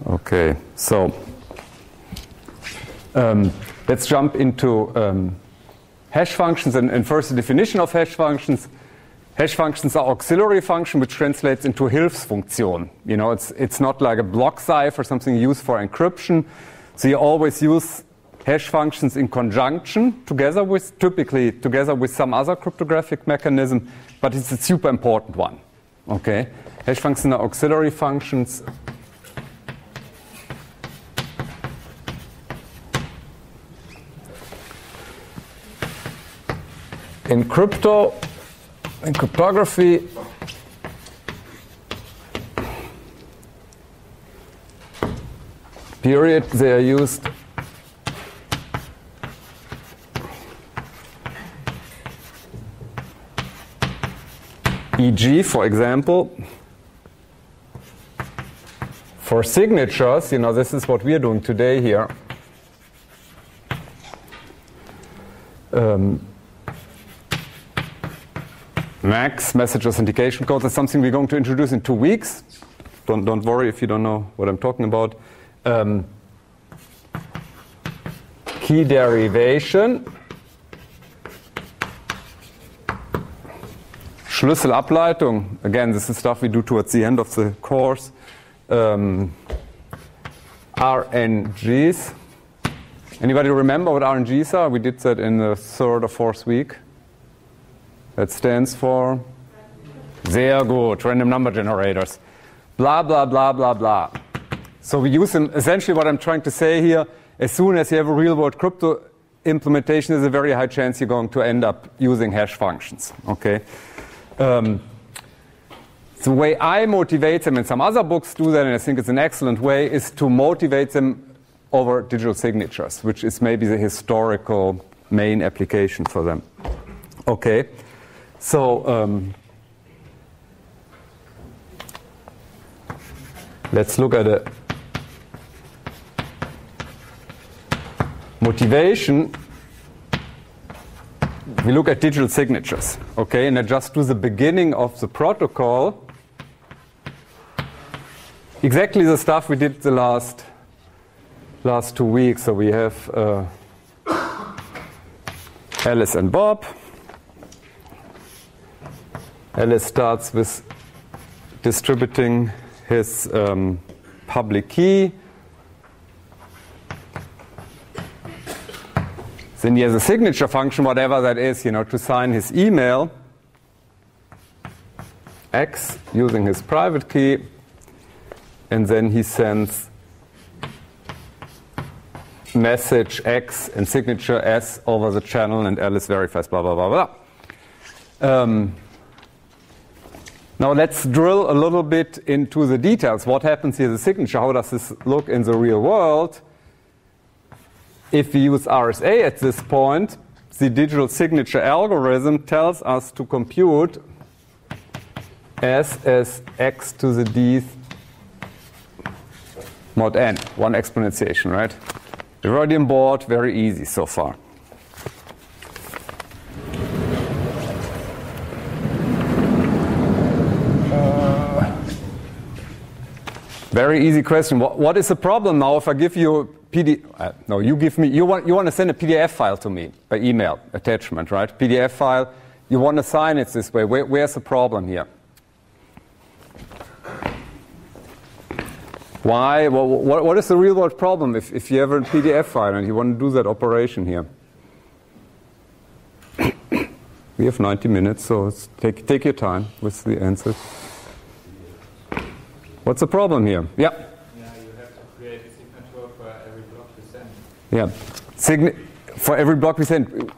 Okay, so let's jump into hash functions, and first the definition of hash functions. Hash functions are auxiliary function, which translates into Hilfsfunktion. You know, it's not like a block cipher, something used for encryption. So you always use hash functions in conjunction, typically together with some other cryptographic mechanism, but it's a super important one. Okay, hash functions are auxiliary functions. In cryptography, period, they are used e.g., for example, for signatures, you know, this is what we are doing today here. MAX, message authentication code, is something we're going to introduce in 2 weeks. Don't worry if you don't know what I'm talking about. Key derivation. Schlüsselableitung. Again, this is stuff we do towards the end of the course. RNGs. Anybody remember what RNGs are? We did that in the 3rd or 4th week. That stands for sehr gut, random number generators. Blah, blah, blah, blah, blah. So we use them. Essentially what I'm trying to say here, as soon as you have a real-world crypto implementation, there's a very high chance you're going to end up using hash functions. Okay. The way I motivate them, and some other books do that, and I think it's an excellent way, is to motivate them over digital signatures, which is maybe the historical main application for them. Okay. So let's look at a motivation. We look at digital signatures, okay, and I just do the beginning of the protocol. Exactly the stuff we did the last 2 weeks. So we have Alice and Bob. Alice starts with distributing his public key. Then he has a signature function, whatever that is, you know, to sign his email. X using his private key. And then he sends message X and signature S over the channel, and Alice verifies, blah, blah, blah, blah. Now let's drill a little bit into the details. What happens here, the signature? How does this look in the real world? If we use RSA at this point, the digital signature algorithm tells us to compute S as x to the d mod n, one exponentiation, right? We're already on board, very easy so far. Very easy question. What is the problem now if I give you PDF? No, you give me. You want to send a PDF file to me by email attachment, right? PDF file. You want to sign it this way. Where's the problem here? Why? Well, what is the real world problem if you have a PDF file and you want to do that operation here? We have 90 minutes, so take your time with the answer. What's the problem here? Yeah. Yeah, you have to create a signature for every block we send. Yeah, for every block we send.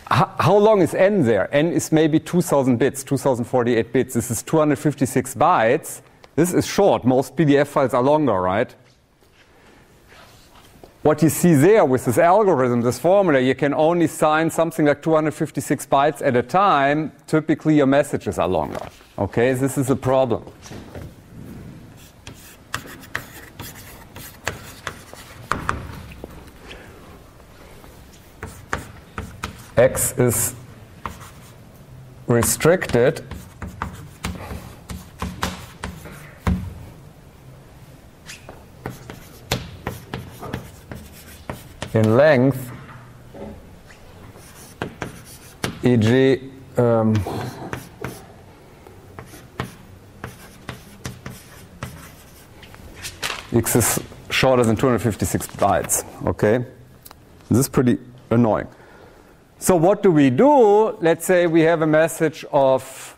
How long is n there? N is maybe 2,000 bits, 2,048 bits. This is 256 bytes. This is short. Most PDF files are longer, right? What you see there with this algorithm, this formula, you can only sign something like 256 bytes at a time. Typically, your messages are longer. Okay, this is a problem. X is restricted in length, e.g. X is shorter than 256 bytes, okay? This is pretty annoying. So what do we do? Let's say we have a message of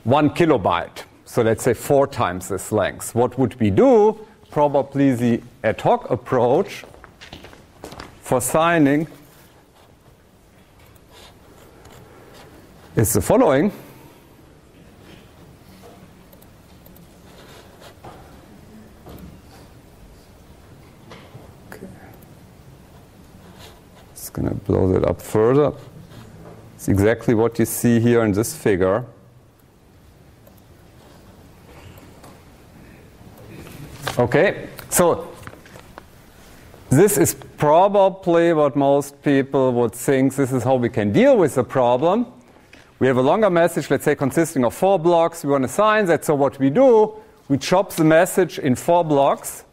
1 kilobyte. So let's say 4 times this length. What would we do? Probably the ad hoc approach for signing is the following. Okay. Just going to blow that up further. It's exactly what you see here in this figure. Okay, so this is probably what most people would think this is how we can deal with the problem. We have a longer message, let's say consisting of 4 blocks. We want to sign that, so what we do, we chop the message in 4 blocks.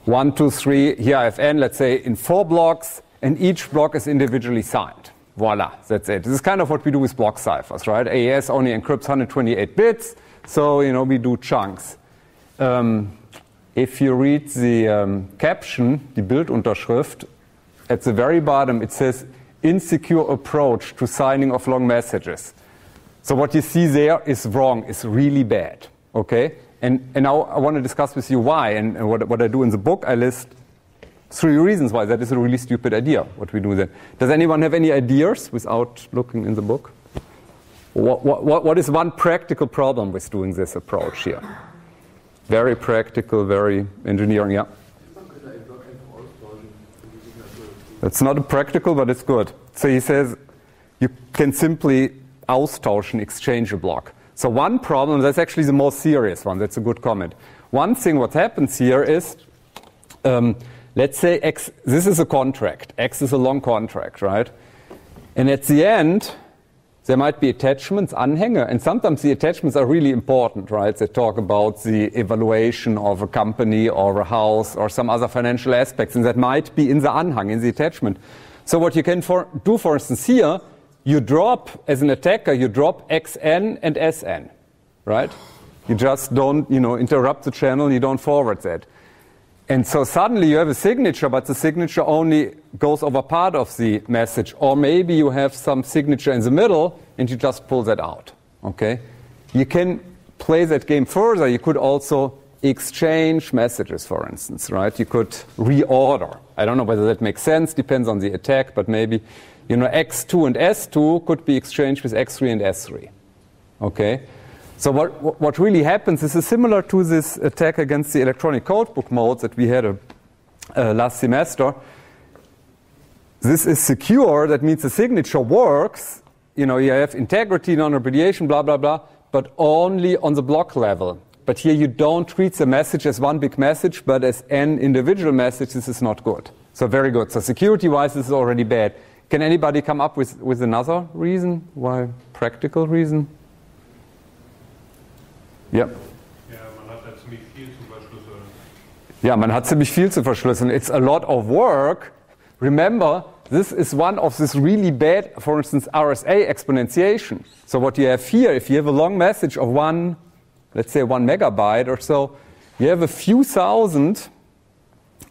1, 2, 3, here I have n, let's say in 4 blocks, and each block is individually signed. Voila, that's it. This is kind of what we do with block ciphers, right? AES only encrypts 128 bits. So, we do chunks. If you read the caption, die Bildunterschrift, at the very bottom it says insecure approach to signing of long messages. So what you see there is wrong, is really bad. Okay? And now I want to discuss with you why. And what I do in the book, I list 3 reasons why that is a really stupid idea, what we do then. Does anyone have any ideas without looking in the book? What is one practical problem with doing this approach here? Very practical, very engineering, yeah. It's not practical, but it's good. So he says you can simply austauschen, exchange a block. So one problem, that's actually the most serious one, that's a good comment. One thing what happens here is, let's say X, this is a contract. X is a long contract, right? And at the end, there might be attachments, Anhänge, and sometimes the attachments are really important, right? They talk about the evaluation of a company or a house or some other financial aspects, and that might be in the Anhang, in the attachment. So what you can do, for instance, here, you drop, as an attacker, you drop XN and SN, right? You just don't, interrupt the channel, you don't forward that. And so suddenly you have a signature, but the signature only goes over part of the message. Or maybe you have some signature in the middle and you just pull that out. Okay? You can play that game further. You could also exchange messages, for instance, right? You could reorder. I don't know whether that makes sense, depends on the attack, but maybe, X2 and S2 could be exchanged with X3 and S3. Okay? So what really happens, this is similar to this attack against the electronic codebook modes that we had last semester. This is secure, that means the signature works. You have integrity, non-repudiation, blah, blah, blah, but only on the block level. But here you don't treat the message as one big message, but as n individual message. This is not good. So very good. So security-wise, this is already bad. Can anybody come up with another reason? Why? Practical reason? Ja. Ja, man hat da ziemlich viel zu verschlüsseln. Ja, man hat ziemlich viel zu verschlüsseln. It's a lot of work. Remember, this is one of this really bad, for instance, RSA exponentiation. So what you have here, if you have a long message of let's say 1 megabyte or so, you have a few thousand,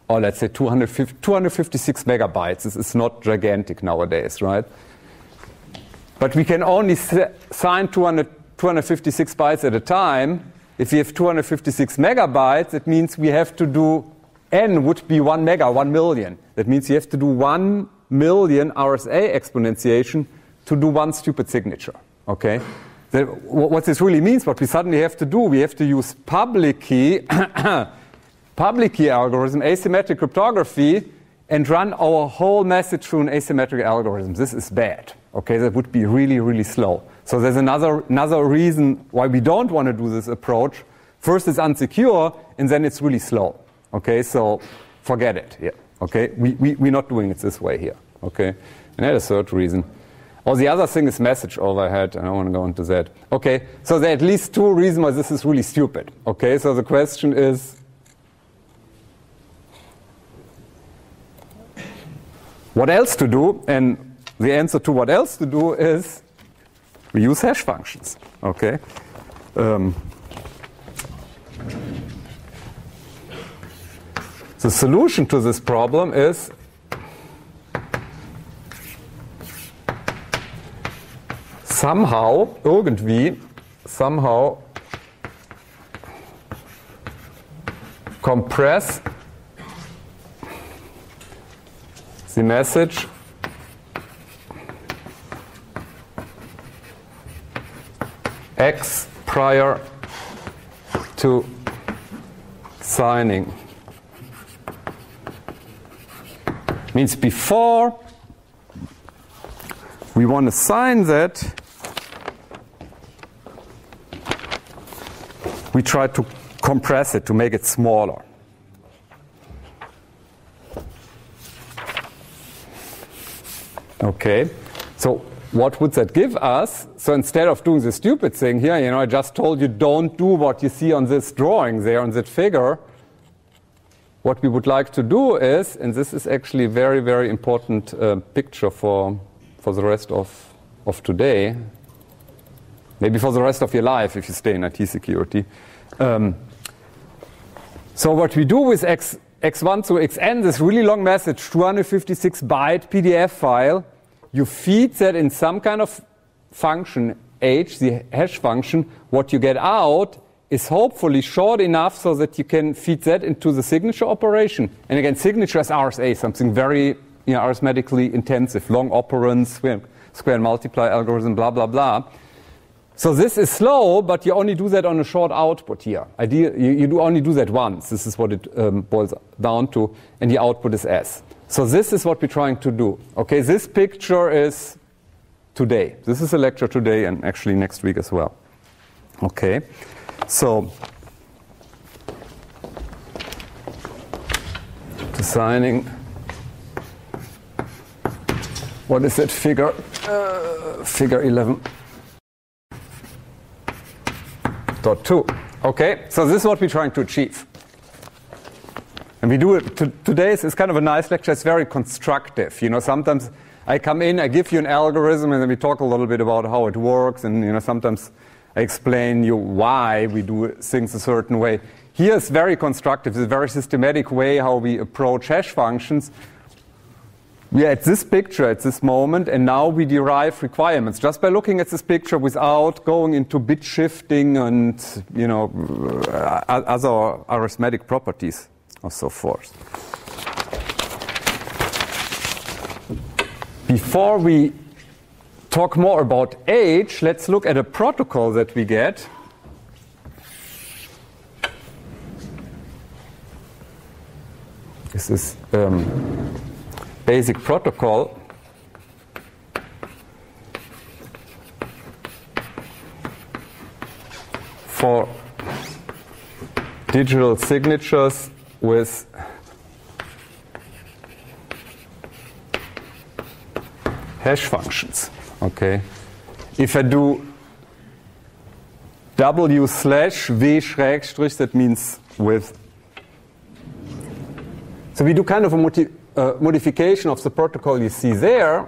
or let's say 256 megabytes. This is not gigantic nowadays, right? But we can only sign 256 bytes at a time. If you have 256 megabytes, it means we have to do, n would be 1 mega, 1 million. That means you have to do 1 million RSA exponentiation to do one stupid signature, okay? What this really means, what we suddenly have to do, we have to use public key algorithm, asymmetric cryptography, and run our whole message through an asymmetric algorithm. This is bad, okay? That would be really, really slow. So there's another reason why we don't want to do this approach. First, it's unsecure, and then it's really slow. Okay, so forget it. Yeah. Okay, we're not doing it this way here. Okay, and that's a third reason. Oh, the other thing is message overhead. I don't want to go into that. Okay, so there are at least 2 reasons why this is really stupid. Okay, so the question is, what else to do, and the answer to what else to do is we use hash functions, okay? The solution to this problem is somehow compress the message X prior to signing. Means before we want to sign that, we try to compress it to make it smaller. Okay, so what would that give us? So instead of doing the stupid thing here, I just told you don't do what you see on this drawing there on that figure. What we would like to do is, and this is actually a very, very important picture for the rest of today, maybe for the rest of your life if you stay in IT security. So what we do with x1 to xn, this really long message, 256-byte PDF file, you feed that in some kind of function, h, the hash function. What you get out is hopefully short enough so that you can feed that into the signature operation. And again, signature is RSA, something very arithmetically intensive, long operands, square and multiply algorithm, blah, blah, blah. So this is slow, but you only do that on a short output here. You do only do that once. This is what it boils down to, and the output is S. So this is what we're trying to do. Okay, this picture is today. This is a lecture today and actually next week as well. Okay, so designing, what is that figure? Figure 11.2. Okay, so this is what we're trying to achieve. And we do it today. It's kind of a nice lecture. It's very constructive. Sometimes I come in, I give you an algorithm, and then we talk a little bit about how it works. And sometimes I explain you why we do things a certain way. Here it's very constructive. It's a very systematic way how we approach hash functions. We are at this picture at this moment, and now we derive requirements just by looking at this picture without going into bit shifting and other arithmetic properties or so forth. Before we talk more about H, let's look at a protocol that we get. This is basic protocol for digital signatures with hash functions. Okay, if I do w/v/, that means with. So we do kind of a modification of the protocol you see there.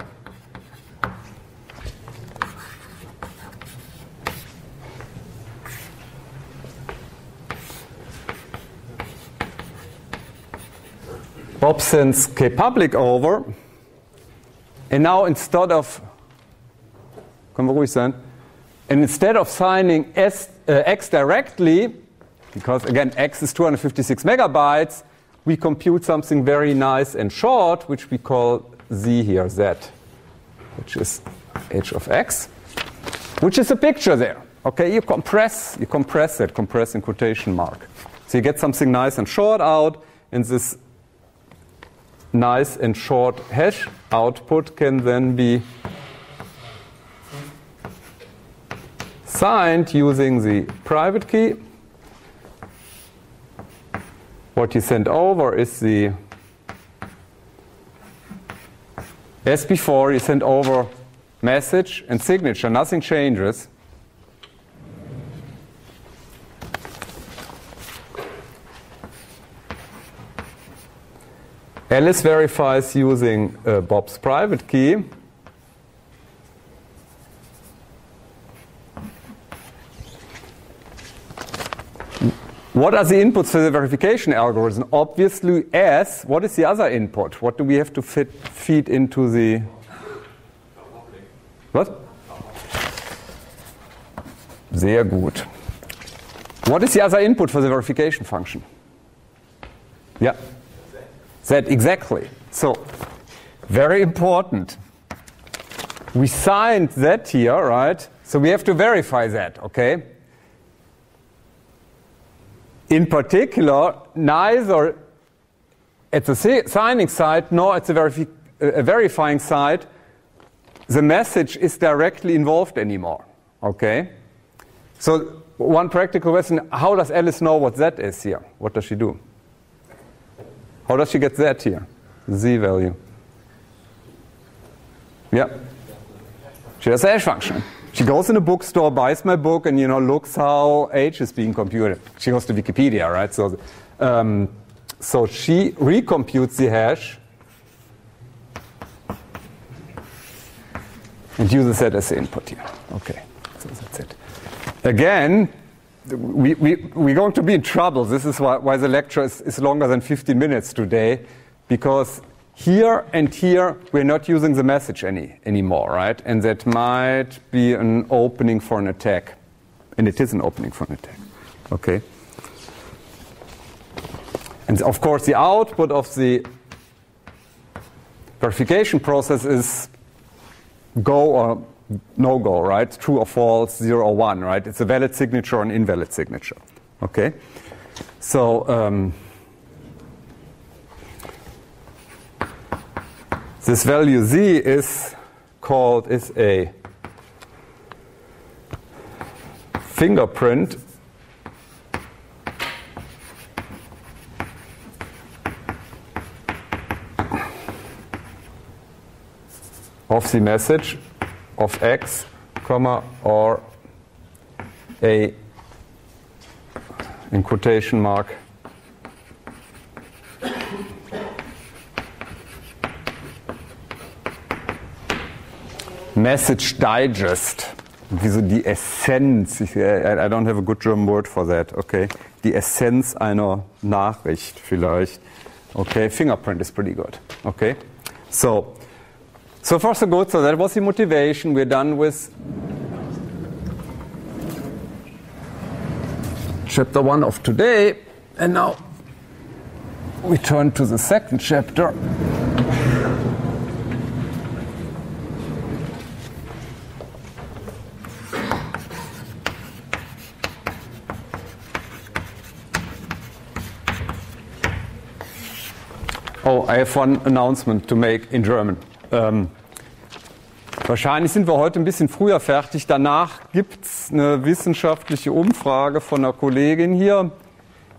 Bob sends kpublic over, and now instead of signing x directly, because again x is 256 megabytes, we compute something very nice and short, which we call z here, z, which is h of x, which is a picture there. Okay, you compress it, compress in quotation mark. So you get something nice and short out, and this nice and short hash output can then be signed using the private key. What you send over is the, as before, you send over message and signature. Nothing changes. Alice verifies using Bob's private key. What are the inputs for the verification algorithm? Obviously S. What is the other input? What do we have to feed into the... What? Sehr gut. What is the other input for the verification function? Yeah. Z, exactly. So, very important. We signed Z here, right? So we have to verify that, okay? In particular, neither at the signing side nor at the verifying side, the message is directly involved anymore, okay? So one practical question, how does Alice know what Z is here? What does she do? How does she get Z here? Z value. Yeah. She has a hash function. She goes in a bookstore, buys my book, and looks how age is being computed. She goes to Wikipedia, right? So she recomputes the hash and uses that as the input here. Okay, so that's it. Again, we're going to be in trouble. This is why the lecture is longer than 15 minutes today, because here and here, we're not using the message anymore, right? And that might be an opening for an attack. And it is an opening for an attack, okay? And of course, the output of the verification process is go or no go, right? True or false, 0 or 1, right? It's a valid signature or an invalid signature, okay? So, this value Z is a fingerprint of the message of X, or a, in quotation mark, message digest. Wieso die Essenz? I don't have a good German word for that. Okay, die Essenz einer Nachricht vielleicht. Okay, fingerprint is pretty good. Okay, so far so good. So that was the motivation. We're done with chapter 1 of today, and now we turn to the second chapter. Oh, I have one announcement to make in German. Wahrscheinlich sind wir heute ein bisschen früher fertig. Danach gibt es eine wissenschaftliche Umfrage von einer Kollegin hier.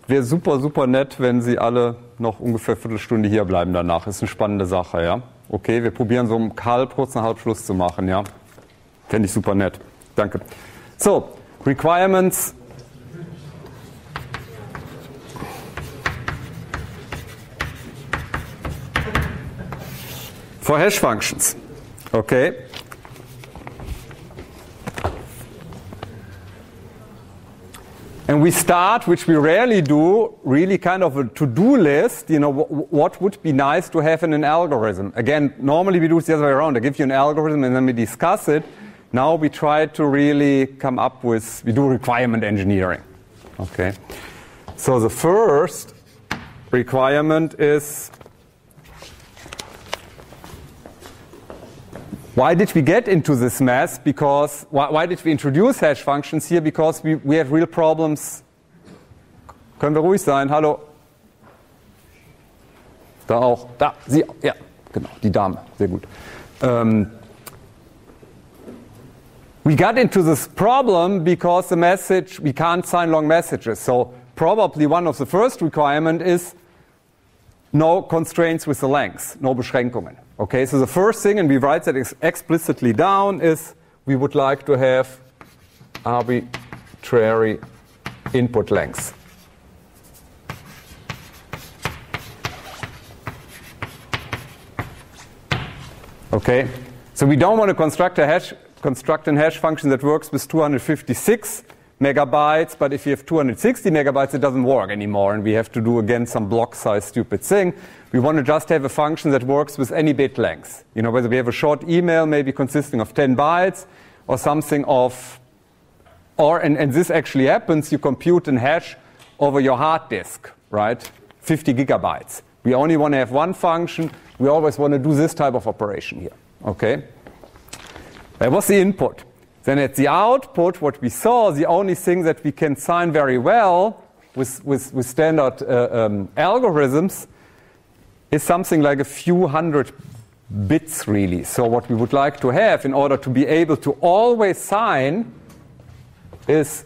Wäre super, super nett, wenn Sie alle noch ungefähr eine Viertelstunde hier bleiben danach. Ist eine spannende Sache, ja? Okay, wir probieren so kurz nach halb Schluss zu machen, ja? Fände ich super nett. Danke. So, Requirements. For hash functions, okay? And we start, which we rarely do, really kind of a to-do list, what would be nice to have in an algorithm. Again, normally we do it the other way around. I give you an algorithm and then we discuss it. Now we try to really come up with, we do requirement engineering, okay? So the first requirement is, why did we get into this mess? Because why did we introduce hash functions here? Because we have real problems. Können wir ruhig sein? Hallo. Da auch. Da. Sie. Ja, genau. Die Dame. Sehr gut. We got into this problem because the message, we can't sign long messages. So probably one of the first requirement is no constraints with the length, no Beschränkungen. Okay, so the first thing, and we write that explicitly down, is we would like to have arbitrary input length. Okay, so we don't want to construct a hash function that works with 256 megabytes, but if you have 260 megabytes, it doesn't work anymore, and we have to do again some block size stupid thing. We want to just have a function that works with any bit length. You know, whether we have a short email maybe consisting of 10 bytes or something of, and this actually happens, you compute a hash over your hard disk, right? 50 gigabytes. We only want to have one function. We always want to do this type of operation here, okay? That was the input. Then at the output, what we saw, the only thing that we can sign very well with standard algorithms is something like a few hundred bits, really. So what we would like to have in order to be able to always sign is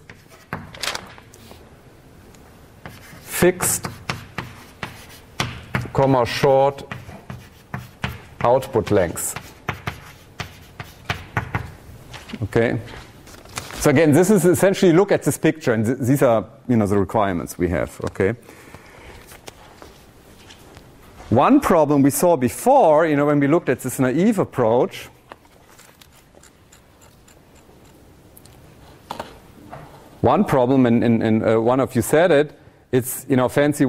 fixed, short output length. Okay. So again, this is essentially, look at this picture, and these are, you know, the requirements we have. Okay. One problem we saw before, you know, when we looked at this naive approach, one problem, and one of you said it, it's, you know, fancy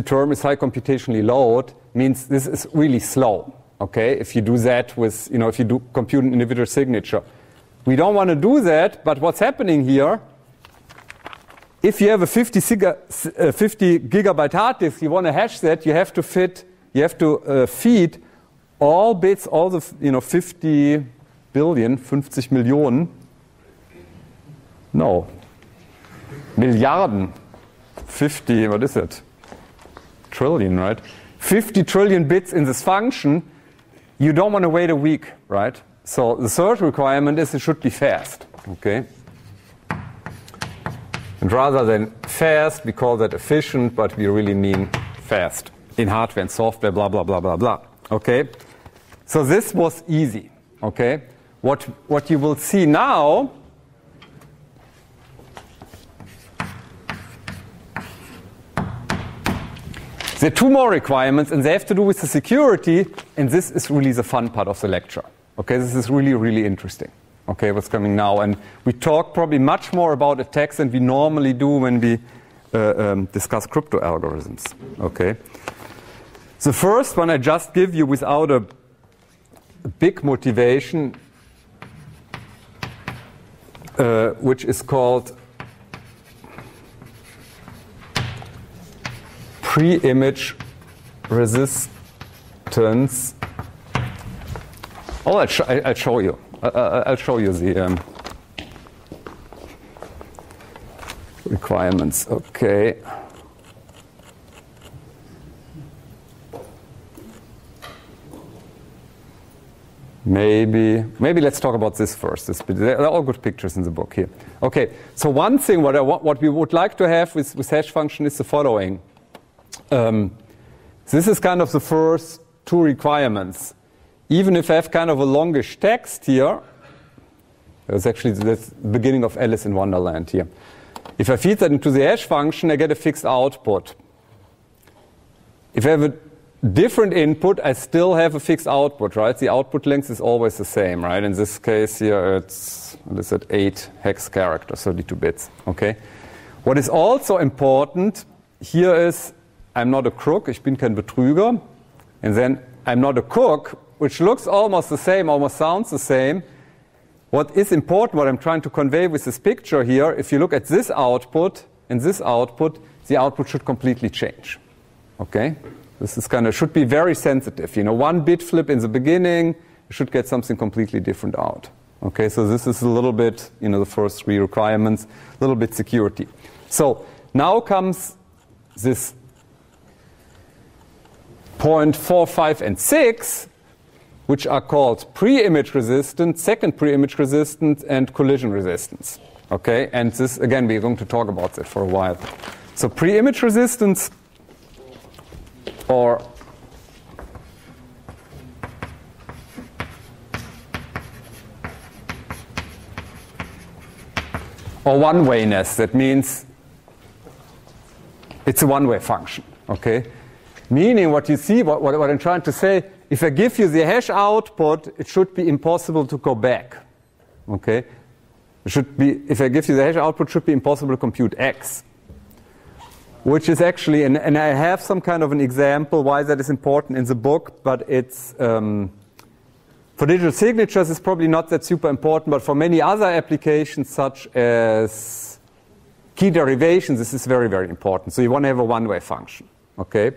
term is high computationally load, means this is really slow. Okay, if you do that with, you know, if you do compute an individual signature. We don't want to do that, but what's happening here, if you have a 50 gigabyte hard disk, you want to hash that, you have to feed all bits, all the, you know, 50 billion, 50 Millionen, no, Milliarden, 50, what is it? Trillion, right? 50 trillion bits in this function. You don't want to wait a week, right? So the third requirement is it should be fast, okay? And rather than fast, we call that efficient, but we really mean fast in hardware and software, blah, blah, blah, blah, blah, okay? So this was easy, okay? What you will see now, there are two more requirements, and they have to do with the security, and this is really the fun part of the lecture. Okay, this is really, really interesting. Okay, what's coming now. And we talk probably much more about attacks than we normally do when we discuss crypto algorithms. Okay. The first one I just give you without a big motivation, which is called pre-image resistance. Oh, I'll show you. I'll show you the requirements. Okay. Maybe let's talk about this first. There are all good pictures in the book here. Okay. So one thing, what we would like to have with hash function is the following. This is kind of the first two requirements. Even if I have kind of a longish text here, there's actually the beginning of Alice in Wonderland here. If I feed that into the hash function, I get a fixed output. If I have a different input, I still have a fixed output, right? The output length is always the same, right? In this case here, it's 8 hex characters, 32 bits, okay? What is also important here is I'm not a crook, ich bin kein Betrüger, and then I'm not a cook, which looks almost the same, almost sounds the same. What is important, what I'm trying to convey with this picture here, if you look at this output and this output, the output should completely change. Okay? This is should be very sensitive. You know, one bit flip in the beginning, you should get something completely different out. Okay, so this is a little bit, you know, the first three requirements, a little bit security. So now comes this point 4, 5, and 6, which are called pre-image resistance, second pre-image resistance, and collision resistance. Okay, and this, again, we're going to talk about that for a while. So pre-image resistance, or one-wayness, that means it's a one-way function. Okay, meaning what you see, what I'm trying to say, if I give you the hash output, it should be impossible to go back. Okay? It should be, if I give you the hash output, it should be impossible to compute x. Which is actually, and I have some kind of an example why that is important in the book, but it's, for digital signatures, it's probably not that super important, but for many other applications, such as key derivations, this is very, very important. So you want to have a one-way function, okay?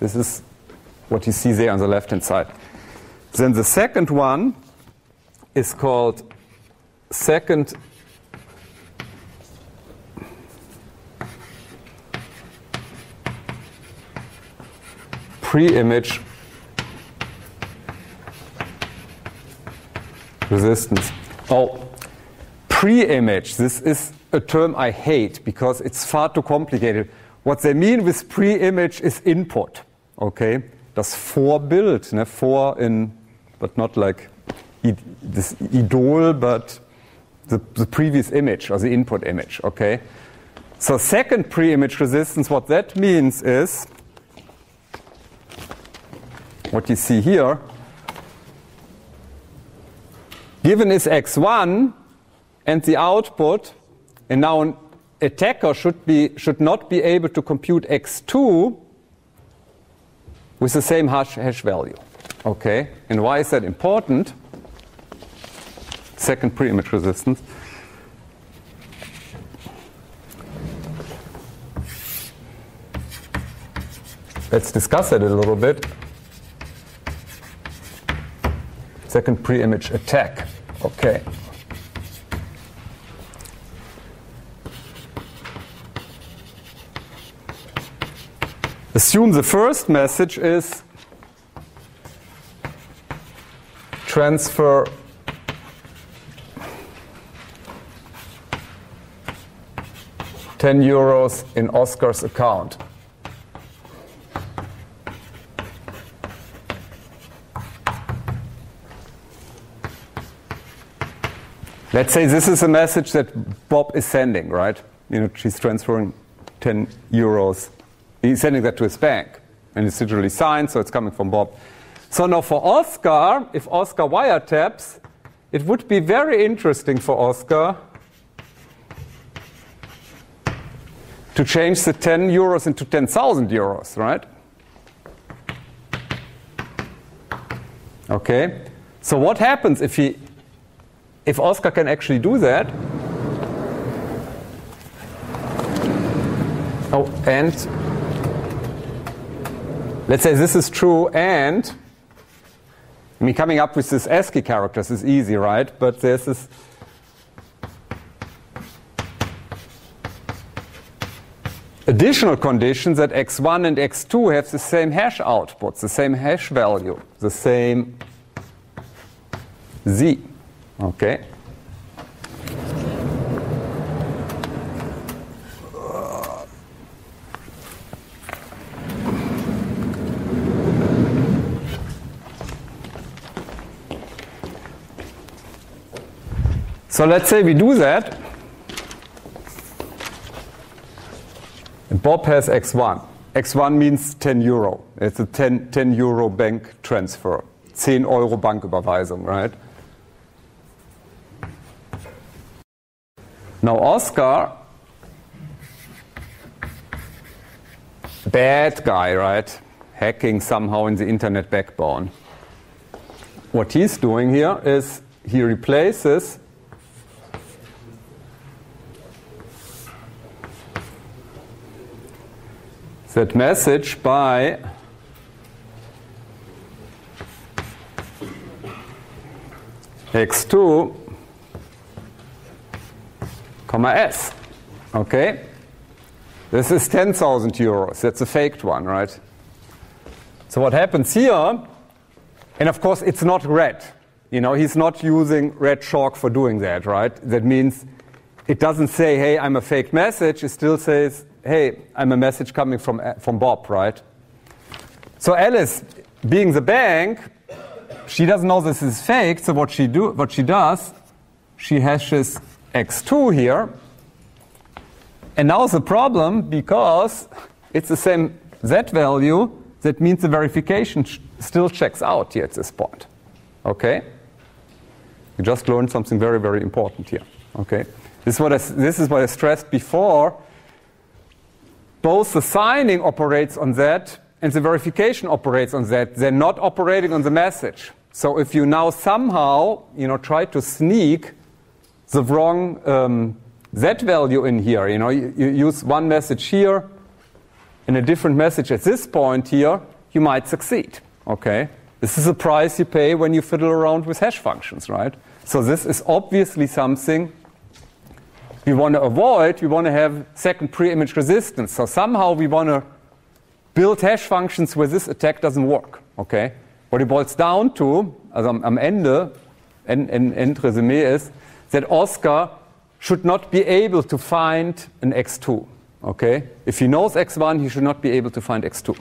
This is what you see there on the left-hand side. Then the second one is called second pre-image resistance. Oh, pre-image, this is a term I hate because it's far too complicated. What they mean with pre-image is input, okay? Das Vorbild, ne? Vor in, but not like this Idol, but the previous image or the input image, okay? So second pre-image resistance, what that means is, what you see here, given is x1 and the output, and now an attacker should not be able to compute x2 with the same hash value. Okay, and why is that important? Second pre-image resistance. Let's discuss it a little bit. Second pre-image attack. Okay. Assume the first message is transfer €10 in Oscar's account. Let's say this is a message that Bob is sending, right? You know, she's transferring €10. He's sending that to his bank, and it's digitally signed, so it's coming from Bob. So now for Oscar, if Oscar wiretaps, it would be very interesting for Oscar to change the €10 into 10,000 euros, right? Okay. So what happens if Oscar can actually do that? Oh, and let's say this is true, and I mean, coming up with this ASCII characters is easy, right? But there's this additional condition that x1 and x2 have the same hash outputs, the same hash value, the same z. Okay. So let's say we do that. And Bob has x1. x1 means €10. It's a 10 euro bank transfer. 10 Euro Banküberweisung, right? Now Oscar, bad guy, right? Hacking somehow in the internet backbone. What he's doing here is he replaces that message by x2, comma s. Okay? This is 10,000 euros. That's a faked one, right? So what happens here, and of course it's not red. You know, he's not using red chalk for doing that, right? That means it doesn't say, hey, I'm a faked message. It still says, hey, I'm a message coming from Bob, right? So Alice, being the bank, she doesn't know this is fake. So what she does, she hashes x2 here. And now the problem, because it's the same z value, that means the verification still checks out here at this point. Okay? You just learned something very, very important here. Okay? This is what I stressed before. Both the signing operates on that and the verification operates on that. They're not operating on the message. So if you now somehow, try to sneak the wrong Z value in here, you use one message here and a different message at this point here, you might succeed. Okay? This is the price you pay when you fiddle around with hash functions, right? So this is obviously something we want to avoid. We want to have second pre-image resistance. So somehow we want to build hash functions where this attack doesn't work. Okay? What it boils down to, also am Ende, Endresümee ist, that Oscar should not be able to find an x2. Okay? If he knows x1, he should not be able to find x2.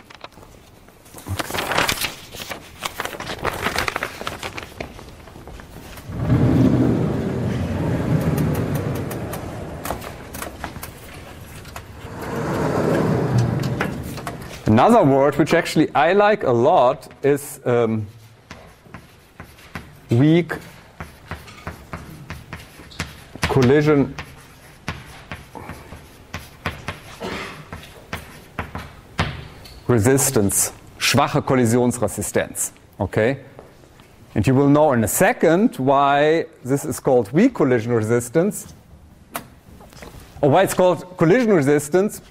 Another word which actually I like a lot is weak collision resistance, schwache Kollisionsresistenz. Okay? And you will know in a second why this is called weak collision resistance, or why it's called collision resistance.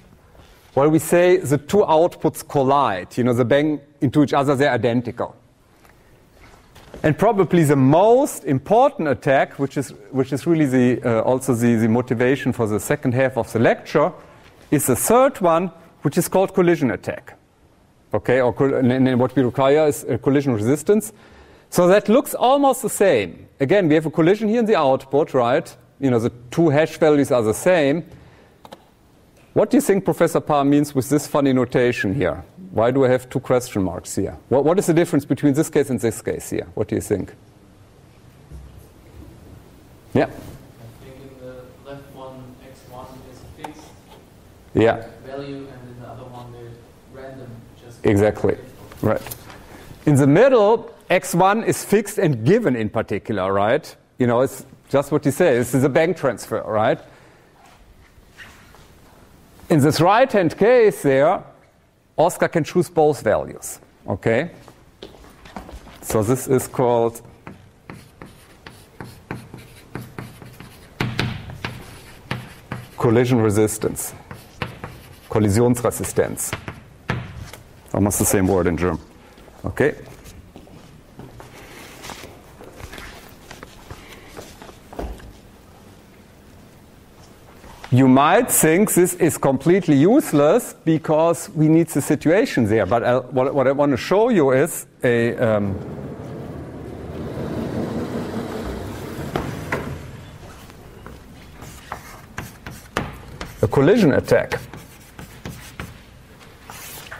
Well, we say the two outputs collide. They bang into each other, they're identical. And probably the most important attack, which is really also the motivation for the second half of the lecture, is the third one, which is called collision attack. Okay, and what we require is a collision resistance. So that looks almost the same. Again, we have a collision here in the output, right? The two hash values are the same. What do you think Professor Paar means with this funny notation here? Why do I have two question marks here? What is the difference between this case and this case here? What do you think? Yeah? I think in the left one, x1 is fixed value, and in the other one, they're random. Exactly. Right. In the middle, x1 is fixed and given in particular, right? It's just what you say. This is a bank transfer, right? In this right-hand case there, Oscar can choose both values. Okay? So this is called collision resistance, Kollisionsresistenz. Almost the same word in German. Okay? You might think this is completely useless because we need the situation there. But what I want to show you is a collision attack.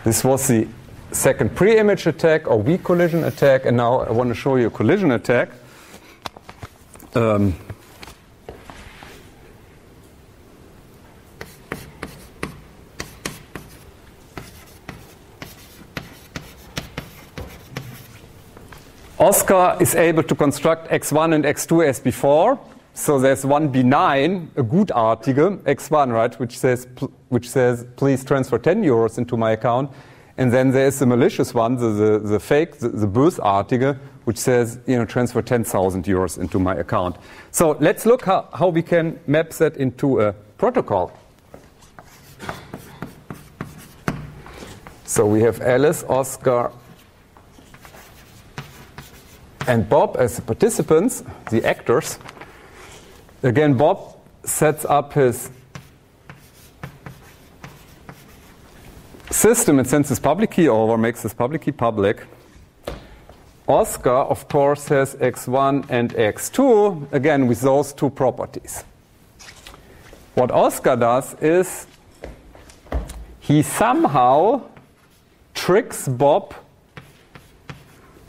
This was the second pre-image attack or weak collision attack, and now I want to show you a collision attack. Oscar is able to construct x1 and x2 as before. So there's one benign, a gutartige, x1, right, which says please transfer 10 euros into my account. And then there's the malicious one, the fake, the bösartige, which says, transfer 10,000 euros into my account. So let's look how we can map that into a protocol. So we have Alice, Oscar, and Bob as the participants, the actors. Again, Bob sets up his system and sends his public key over, makes his public key public. Oscar, of course, has x1 and x2, again, with those two properties. What Oscar does is he somehow tricks Bob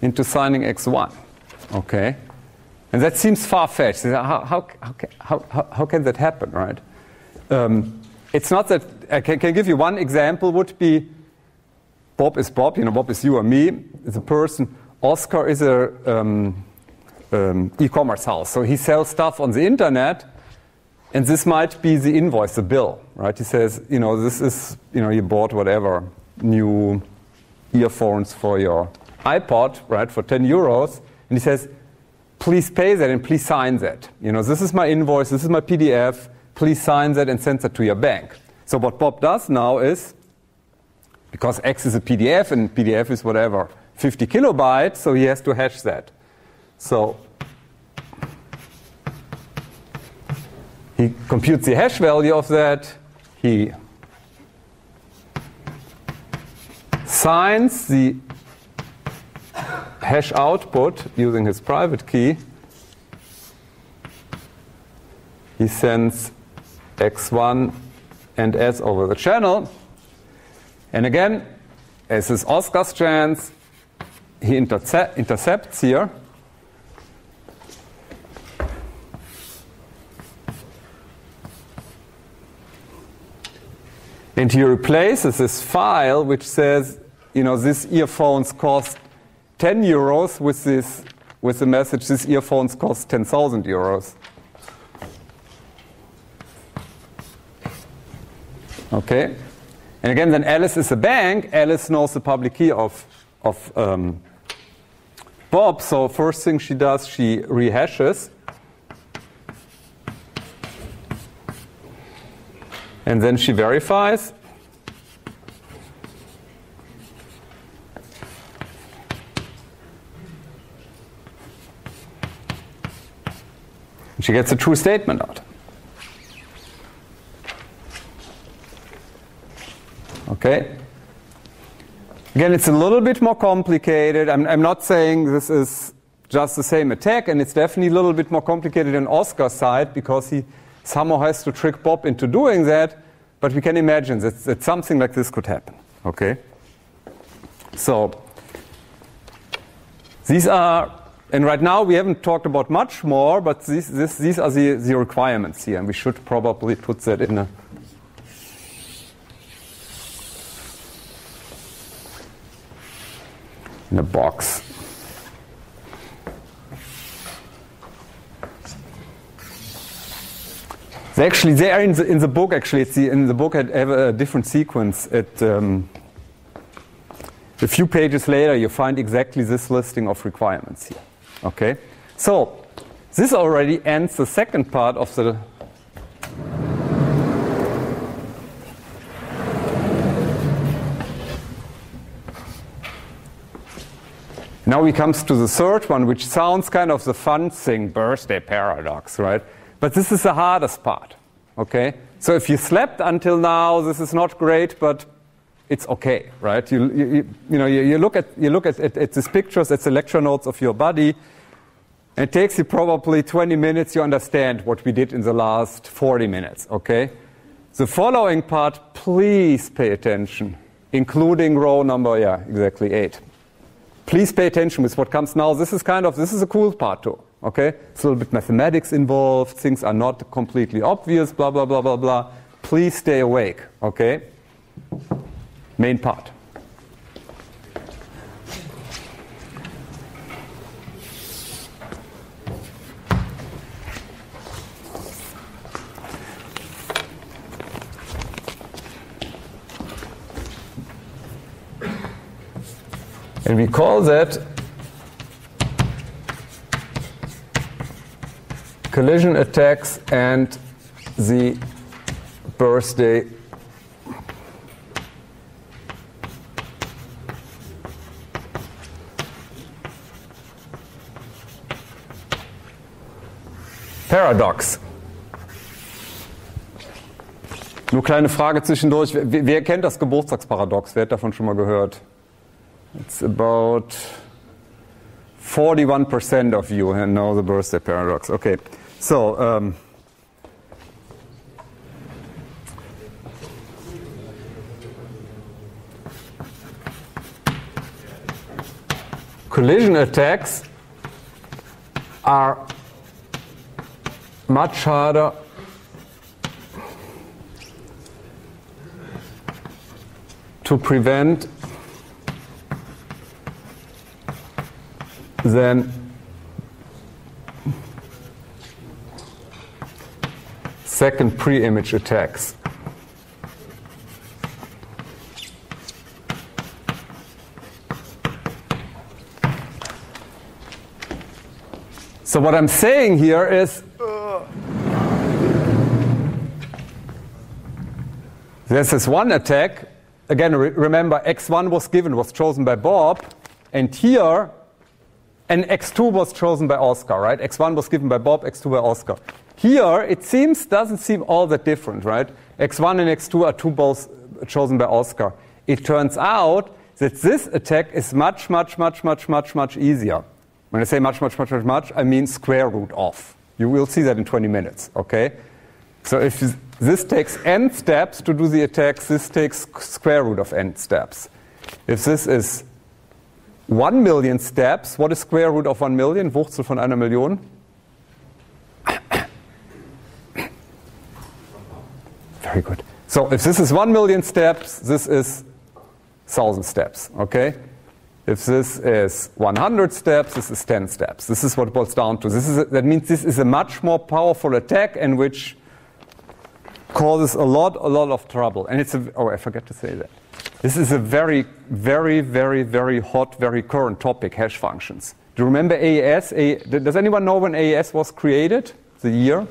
into signing x1. Okay? And that seems far-fetched. How can that happen, right? It's not that I can give you one example would be Bob is Bob, Bob is you or me, is a person. Oscar is a e-commerce house. So he sells stuff on the internet, and this might be the invoice, the bill, right? He says, this is, you bought whatever, new earphones for your iPod, right, for 10 euros. And he says, please pay that and please sign that. This is my invoice, this is my PDF, please sign that and send that to your bank. So what Bob does now is, because X is a PDF and PDF is whatever, 50 kilobytes, so he has to hash that. So he computes the hash value of that. He signs the hash output using his private key. He sends X1 and S over the channel. And again, as is Oscar's chance, he intercepts here. And he replaces this file which says, this earphones cost 10 euros with the message, this earphones cost 10,000 euros. Okay? And again, then Alice is a bank. Alice knows the public key of Bob. So first thing she does, she rehashes. And then she verifies. And she gets a true statement out. Okay. Again, it's a little bit more complicated. I'm not saying this is just the same attack, and it's definitely a little bit more complicated on Oscar's side because he somehow has to trick Bob into doing that. But we can imagine that something like this could happen. Okay. So these are, and right now we haven't talked about much more, but these are the requirements here, and we should probably put that in a box. They are in the book. Actually, in the book I have a different sequence. A few pages later, you find exactly this listing of requirements here. Okay, so this already ends the second part of the. Now we come to the third one, which sounds kind of the fun thing, birthday paradox, right? But this is the hardest part, okay? So if you slept until now, this is not great, but it's okay, right? You look at these pictures, it's the lecture notes of your body, and it takes you probably 20 minutes, you understand what we did in the last 40 minutes, okay? The following part, please pay attention, including row number, 8. Please pay attention with what comes now. This is a cool part too. Okay? It's a little bit mathematics involved. Things are not completely obvious, blah, blah, blah, blah, blah. Please stay awake. Okay? Main part. And we call that collision attacks and the birthday paradox. Nur kleine Frage zwischendurch. Wer kennt das Geburtstagsparadox? Wer hat davon schon mal gehört? It's about 41% of you know the birthday paradox. Okay, so collision attacks are much harder to prevent then second pre-image attacks. So what I'm saying here is there's this one attack. Again, remember x1 was chosen by Bob, and here, and x2 was chosen by Oscar, right? x1 was given by Bob, x2 by Oscar. Here, it doesn't seem all that different, right? x1 and x2 are both chosen by Oscar. It turns out that this attack is much, much, much, much, much, much easier. When I say much, much, much, much, much, I mean square root of. You will see that in 20 minutes, okay? So if this takes n steps to do the attacks, this takes square root of n steps. If this is 1 million steps, what is square root of 1 million? Wurzel von einer Million? Very good. So if this is 1 million steps, this is 1,000 steps, okay? If this is 100 steps, this is 10 steps. This is what it boils down to. That means this is a much more powerful attack and which causes a lot of trouble. And I forgot to say that. This is a very, very, very, very hot, very current topic, hash functions. Do you remember AES? Does anyone know when AES was created? The year,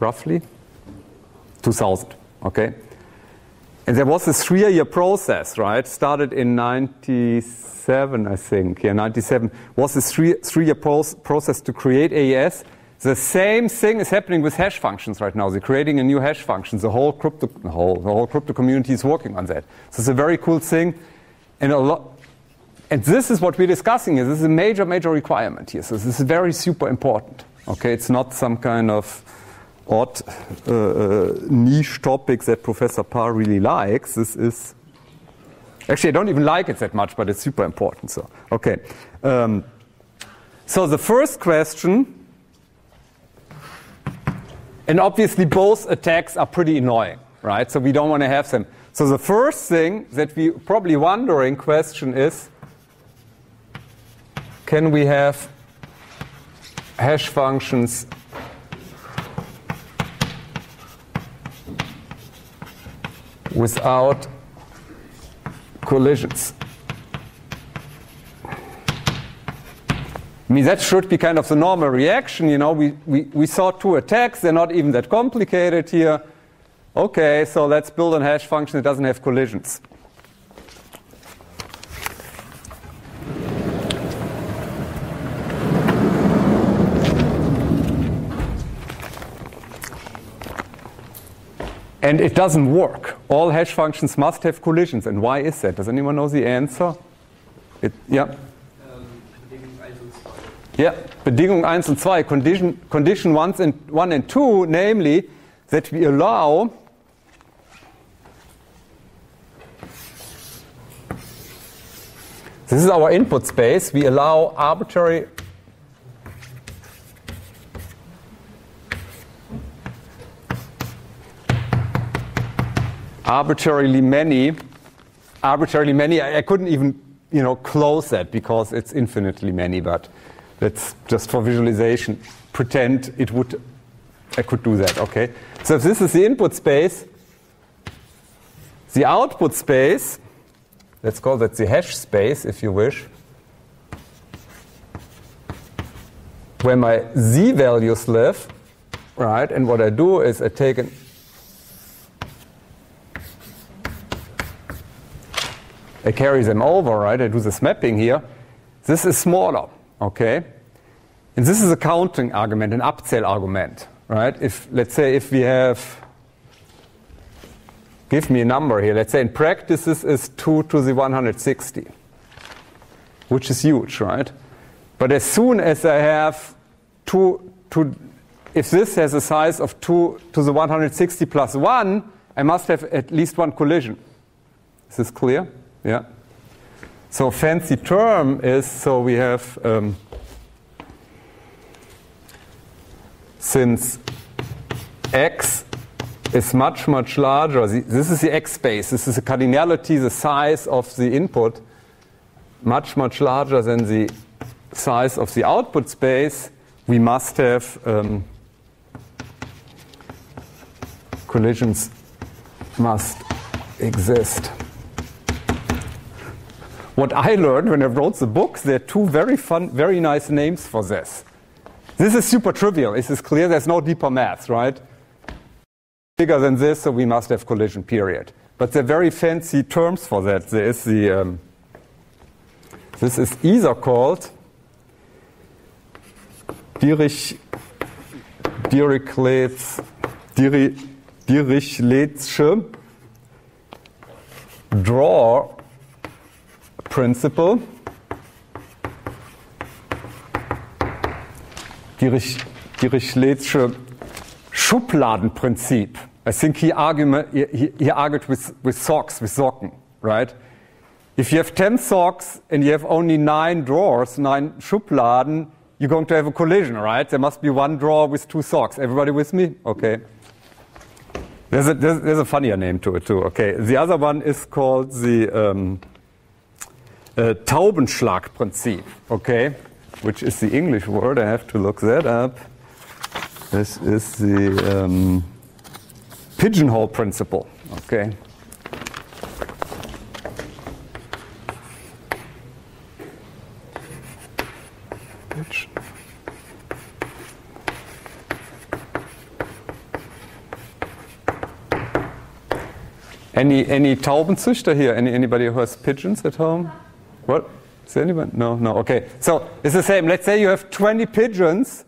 roughly? 2000, okay? And there was this 3-year process, right? Started in 97, I think. Yeah, 97 was this three-year process to create AES. The same thing is happening with hash functions right now. They're creating a new hash function. The whole crypto community is working on that. So it's a very cool thing, and this is what we're discussing here. This is a major, major requirement here. So this is very super important. Okay, it's not some kind of odd niche topic that Professor Paar really likes. This is actually, I don't even like it that much, but it's super important. So okay, so the first question. And obviously both attacks are pretty annoying, right? So we don't want to have them. So the first thing that we probably wondering question is, can we have hash functions without collisions? I mean, that should be kind of the normal reaction. You know, we saw 2 attacks. They're not even that complicated here. Okay, so let's build a hash function that doesn't have collisions. And it doesn't work. All hash functions must have collisions. And why is that? Does anyone know the answer? Yeah. Yeah, Bedingung 1 und 2, condition 1 and 2, namely that we allow this is our input space, we allow arbitrarily many, I couldn't even, close that because it's infinitely many, but let's just for visualization pretend I could do that, okay? So if this is the input space, the output space, let's call that the hash space if you wish, where my z values live, right? And what I do is I take I carry them over, right? I do this mapping here. This is smaller. Okay, and this is a counting argument, an Abzähl argument, right? Let's say if we have, give me a number here. Let's say in practice this is 2 to the 160, which is huge, right? But as soon as I have if this has a size of 2 to the 160 plus 1, I must have at least 1 collision. Is this clear? Yeah. So fancy term is, so we have, since x is much, much larger, this is the x space, this is the cardinality, the size of the input, much, much larger than the size of the output space, we must have collisions must exist. What I learned when I wrote the book, there are two very fun, very nice names for this. This is super trivial. This is clear. There's no deeper math, right? Bigger than this, so we must have collision, period. But they're very fancy terms for that. There is the this is either called Dirichlet'sche draw principle, Dirichlet'sche Schubladenprinzip. I think he argued with socks, with Socken, right? If you have 10 socks and you have only 9 drawers, 9 Schubladen, you're going to have a collision, right? There must be one drawer with 2 socks. Everybody with me? Okay. There's a funnier name to it too. Okay. The other one is called the Taubenschlagprinzip. Okay, which is the English word. I have to look that up. This is the pigeonhole principle. Okay. Any Taubenzüchter here? Anybody who has pigeons at home? What? Is there anyone? No. Okay. So it's the same. Let's say you have 20 pigeons,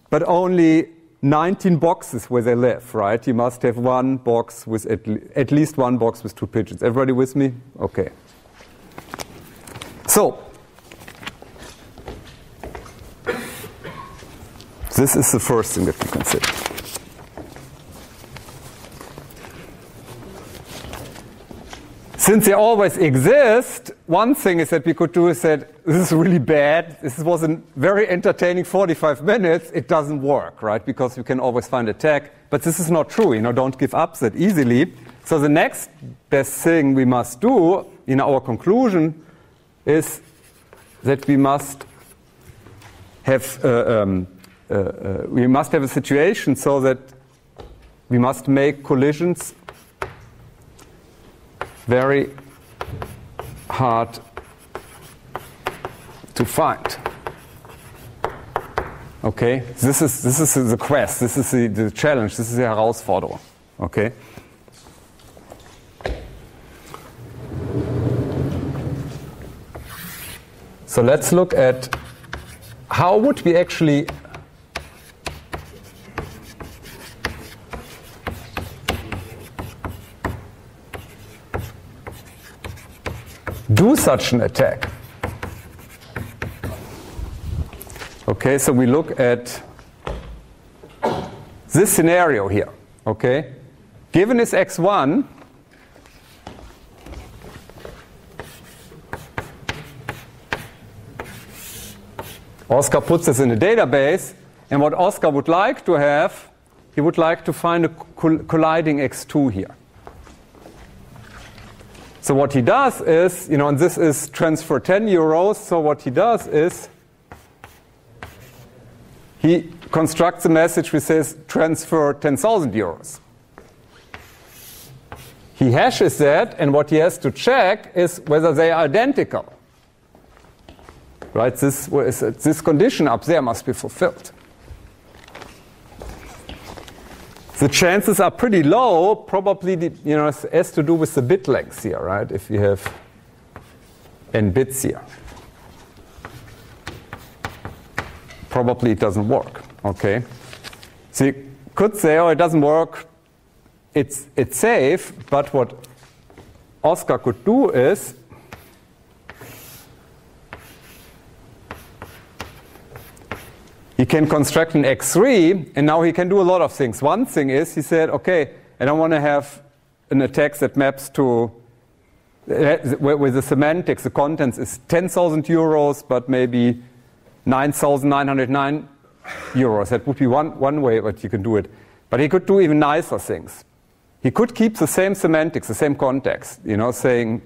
but only 19 boxes where they live, right? You must have one box with at least one box with 2 pigeons. Everybody with me? Okay. So this is the first thing that we consider. Since they always exist, one thing is that we could do is that this is really bad. This was a very entertaining 45 minutes. It doesn't work, right? Because you can always find a tag. But this is not true. Don't give up that easily. So the next best thing we must do in our conclusion is that we must have a situation so that we must make collisions very hard to find. Okay, this is the quest. This is the challenge. This is the Herausforderung. Okay. So let's look at how would we actually do such an attack. Okay, so we look at this scenario here. Okay, given is x1, Oscar puts this in a database, and what Oscar would like to have, he would like to find a colliding x2 here. So what he does is, and this is transfer 10 euros, so what he does is he constructs a message which says transfer 10,000 euros. He hashes that, and what he has to check is whether they are identical. Right? This condition up there must be fulfilled. The chances are pretty low, probably, it has to do with the bit length here, right? If you have n bits here. Probably it doesn't work, okay? So you could say, oh, it doesn't work, it's safe, but what Oscar could do is he can construct an x3, and now he can do a lot of things. One thing is, he said, okay, I don't want to have an attack that maps to, where the semantics, the contents is 10,000 euros, but maybe 9,909 euros. That would be one way that you can do it. But he could do even nicer things. He could keep the same semantics, the same context, saying,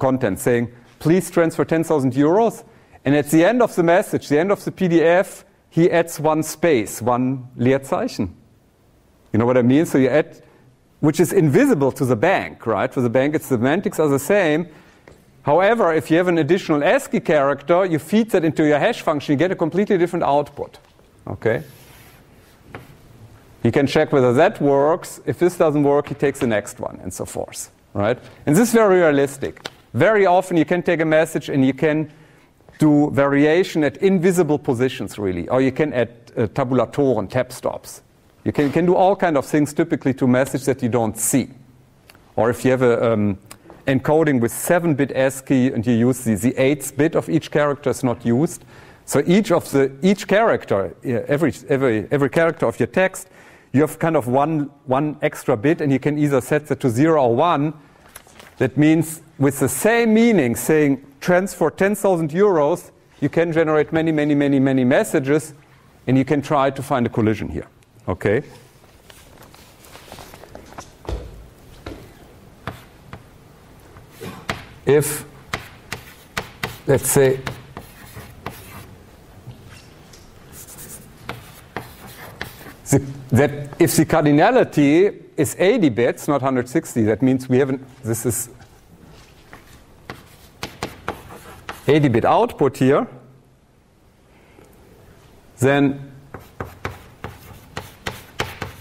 please transfer 10,000 euros, And at the end of the message, the end of the PDF, he adds one space, one Leerzeichen. You know what I mean? So you add, which is invisible to the bank, right? For the bank, its semantics are the same. However, if you have an additional ASCII character, you feed that into your hash function, you get a completely different output. Okay? You can check whether that works. If this doesn't work, he takes the next one, and so forth. Right? And this is very realistic. Very often you can take a message and you can do variation at invisible positions, really. Or you can add tabulatoren, tab stops. You can do all kinds of things typically to message that you don't see. Or if you have a encoding with 7-bit ASCII and you use the 8th bit of each character is not used. So each character, every character of your text, you have kind of one extra bit, and you can either set that to 0 or 1. That means with the same meaning, saying transfer 10,000 euros, you can generate many messages, and you can try to find a collision here. Okay? If, let's say, that if the cardinality is 80 bits, not 160, that means we haven't, this is 80-bit output here, then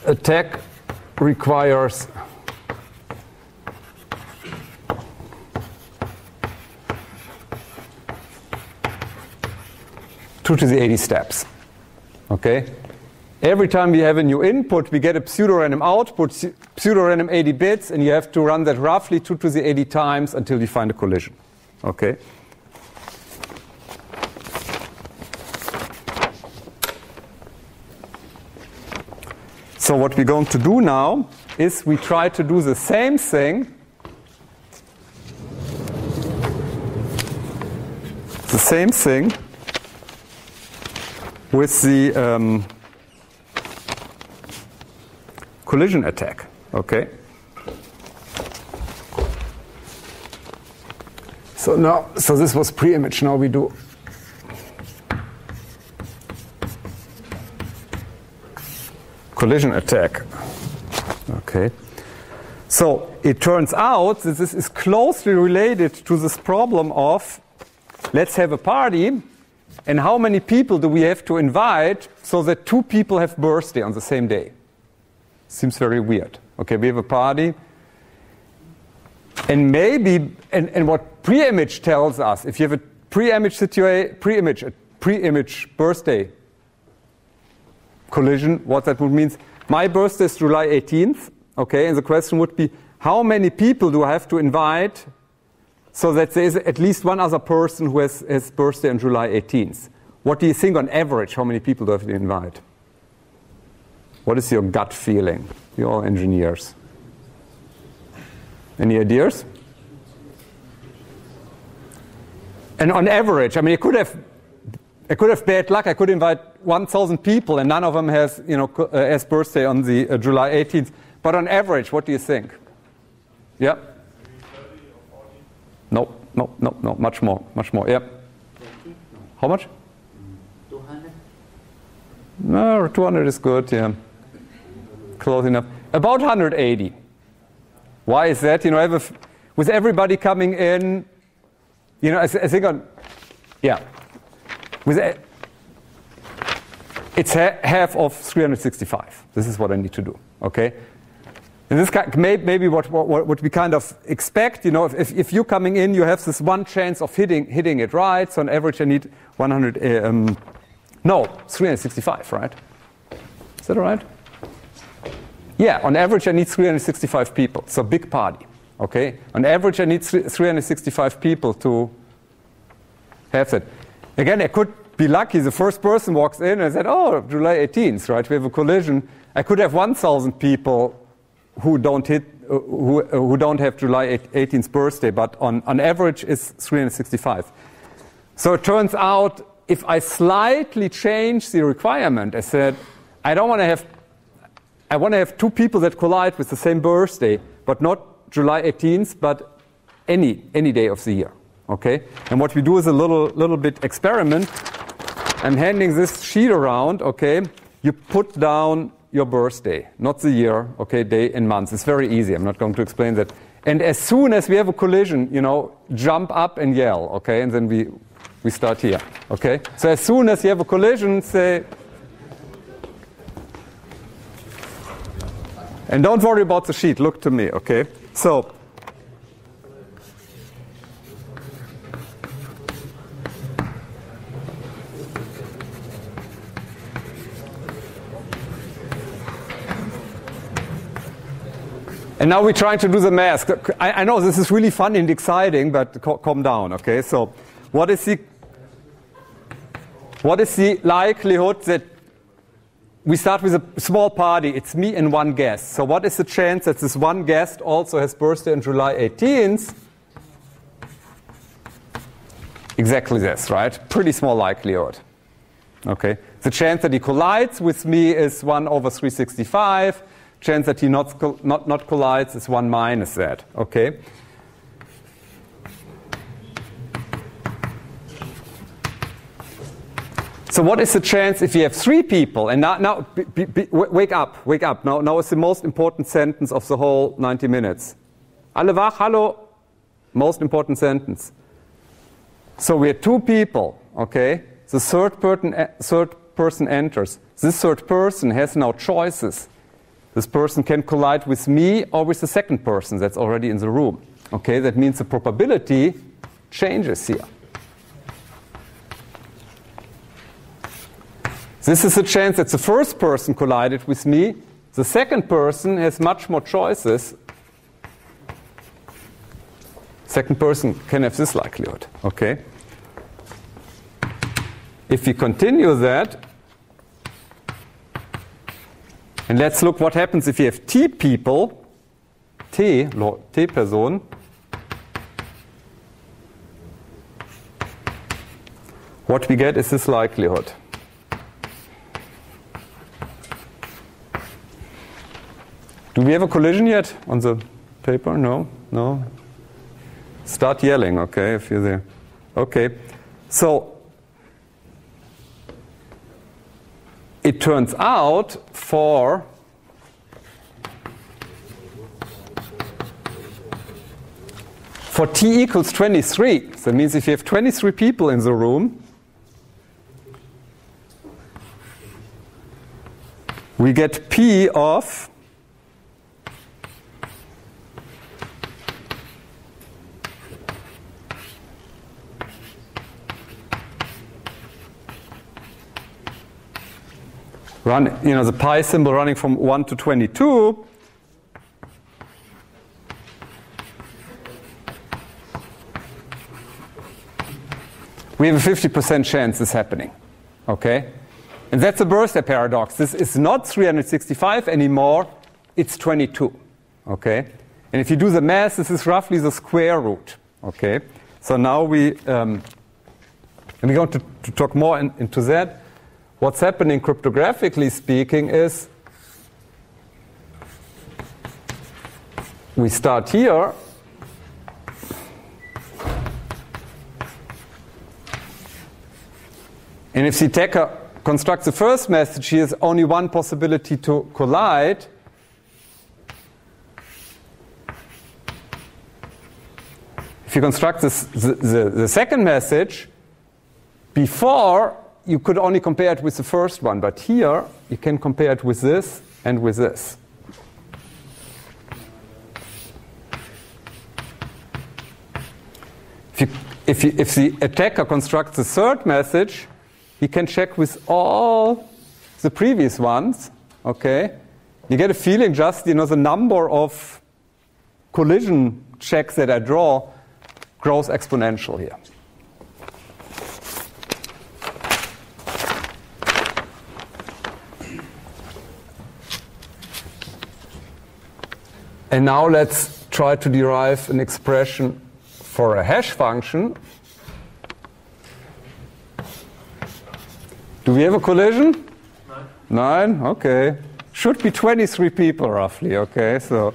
attack requires two to the 80 steps. Okay? Every time we have a new input, we get a pseudo-random output, pseudo-random 80 bits, and you have to run that roughly 2 to the 80 times until you find a collision. Okay? So what we're going to do now is we try to do the same thing. The same thing with the collision attack. Okay. So this was pre-image. Now we do collision attack. Okay. So it turns out that this is closely related to this problem of, let's have a party, and how many people do we have to invite so that 2 people have birthday on the same day? Seems very weird. Okay, we have a party, and maybe, and what pre-image tells us, if you have a pre-image birthday collision, what that would mean, my birthday is July 18th, okay, and the question would be, how many people do I have to invite so that there is at least one other person who has his birthday on July 18th? What do you think on average, how many people do I have to invite? What is your gut feeling? You're all engineers. Any ideas? And on average, I mean, I could have bad luck. I could invite 1,000 people, and none of them has, has birthday on the July 18th. But on average, what do you think? Yeah. 30 or 40? No. Much more. Yeah. 20? How much? 200. No, 200 is good. Yeah. Close enough. About 180. Why is that? With everybody coming in, I think it's half of 365. This is what I need to do. Okay. And this maybe what we kind of expect. If you're coming in, you have this one chance of hitting it right. So on average, I need 365, right? Is that all right? Yeah, on average I need 365 people, so big party, okay? On average I need 365 people to have that. Again, I could be lucky, the first person walks in and I said, oh, July 18th, right? We have a collision. I could have 1,000 people who don't have July 18th birthday, but on average it's 365. So it turns out if I slightly change the requirement, I said, I want to have 2 people that collide with the same birthday, but not July 18th, but any day of the year. Okay? And what we do is a little bit experiment. I'm handing this sheet around, okay? You put down your birthday, not the year, okay, day and month. It's very easy. I'm not going to explain that. And as soon as we have a collision, you know, jump up and yell, okay? And then we start here, okay? So as soon as you have a collision, say... And don't worry about the sheet. Look to me, okay? So... And now we're trying to do the math. I know this is really fun and exciting, but calm down, okay? So what is the likelihood that we start with a small party? It's me and one guest. So what is the chance that this one guest also has birthday on July 18th? Exactly this, right? Pretty small likelihood. Okay. The chance that he collides with me is 1 over 365. Chance that he not collides is 1 minus that. Okay. So what is the chance if you have 3 people? And now wake up. Now it's the most important sentence of the whole 90 minutes. Alle wach, hallo. Most important sentence. So we have 2 people, okay? The third person enters. This third person has now choices. This person can collide with me or with the second person that's already in the room. Okay, that means the probability changes here. This is a chance that the first person collided with me. The second person has much more choices. Second person can have this likelihood. Okay. If we continue that, and let's look what happens if you have T people, T Person. What we get is this likelihood. Do we have a collision yet on the paper? No? No? Start yelling, okay, if you're there. Okay. So, it turns out for t equals 23, that means if you have 23 people in the room, we get P of the pi symbol running from 1 to 22. We have a 50% chance this happening. Okay? And that's a birthday paradox. This is not 365 anymore, it's 22. Okay? And if you do the math, this is roughly the square root. Okay? So now we're going to talk more into that. What's happening cryptographically speaking is we start here. And if the attacker constructs the first message, he has only one possibility to collide. If you construct the second message, before you could only compare it with the first one, but here you can compare it with this and with this. If the attacker constructs the third message, he can check with all the previous ones. Okay, you get a feeling just the number of collision checks that I draw grows exponential here. And now let's try to derive an expression for a hash function. Do we have a collision? 9? Okay. Should be 23 people roughly, okay, so.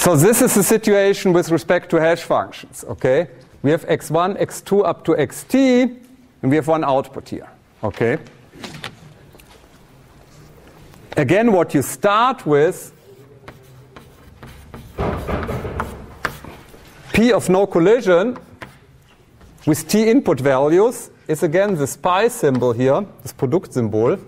So this is the situation with respect to hash functions, okay? We have x1, x2 up to xt, and we have one output here, okay? Again, what you start with, P of no collision with T input values is again this pi symbol here, this Produktsymbol.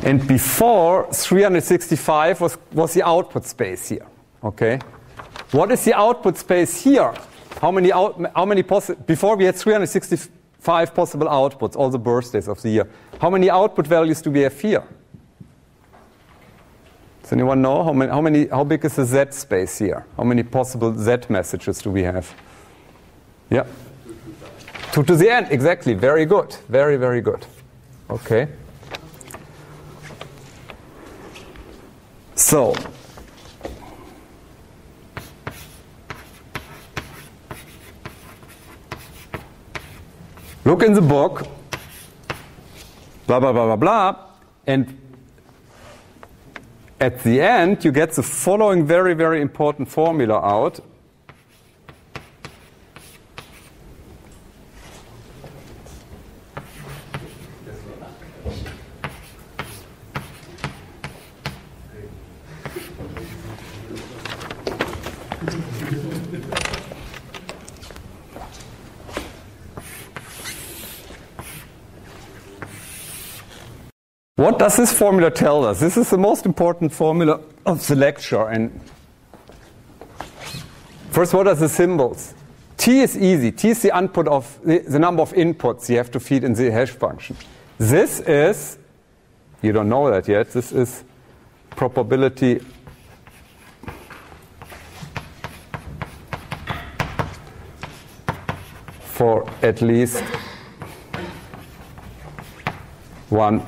And before 365 was the output space here, okay? What is the output space here? How many before we had 365 possible outputs, all the birthdays of the year. How many output values do we have here? Does anyone know how big is the Z space here? How many possible Z messages do we have? Yeah. 2 to the n, exactly. Very good. Very, very good. Okay. So, look in the book, blah, blah, blah, blah, blah, and at the end you get the following very, very important formula out. What does this formula tell us? This is the most important formula of the lecture. And first, what are the symbols? T is easy. T is the output of the number of inputs you have to feed in the hash function. This is, you don't know that yet, this is probability for at least one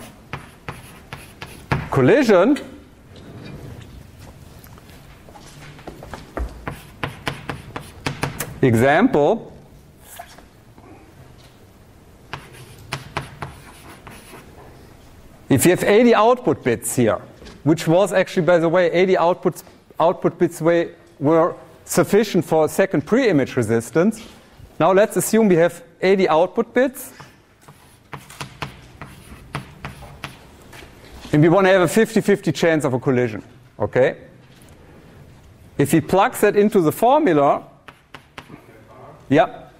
collision. Example, if you have 80 output bits here, which was actually, by the way, 80 output bits were sufficient for a second pre-image resistance. Now let's assume we have 80 output bits. And we want to have a 50-50 chance of a collision, okay? If we plug that into the formula, yeah.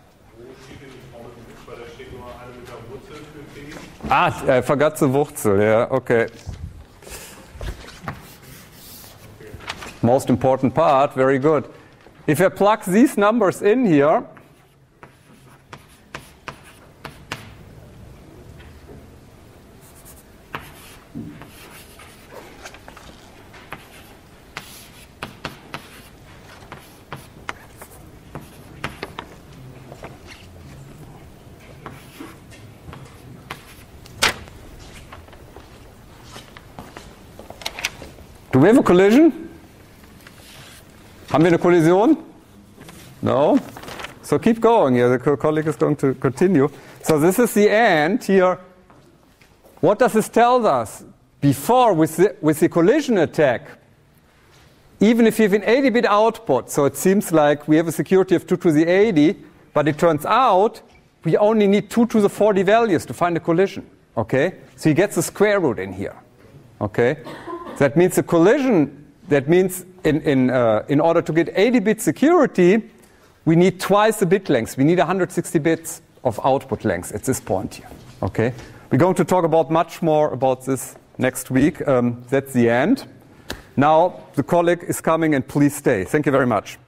I forgot the Wurzel, yeah, okay. Most important part, very good. If I plug these numbers in here, do we have a collision? Haben wir eine Kollision? No? So keep going. Yeah, the colleague is going to continue. So this is the end here. What does this tell us? Before, with the collision attack, even if you have an 80-bit output, so it seems like we have a security of 2 to the 80, but it turns out we only need 2 to the 40 values to find a collision. Okay? So you get the square root in here. Okay? That means the collision, that means in order to get 80-bit security, we need twice the bit length. We need 160 bits of output length at this point here. Okay? We're going to talk about much more about this next week. That's the end. Now the colleague is coming, and please stay. Thank you very much.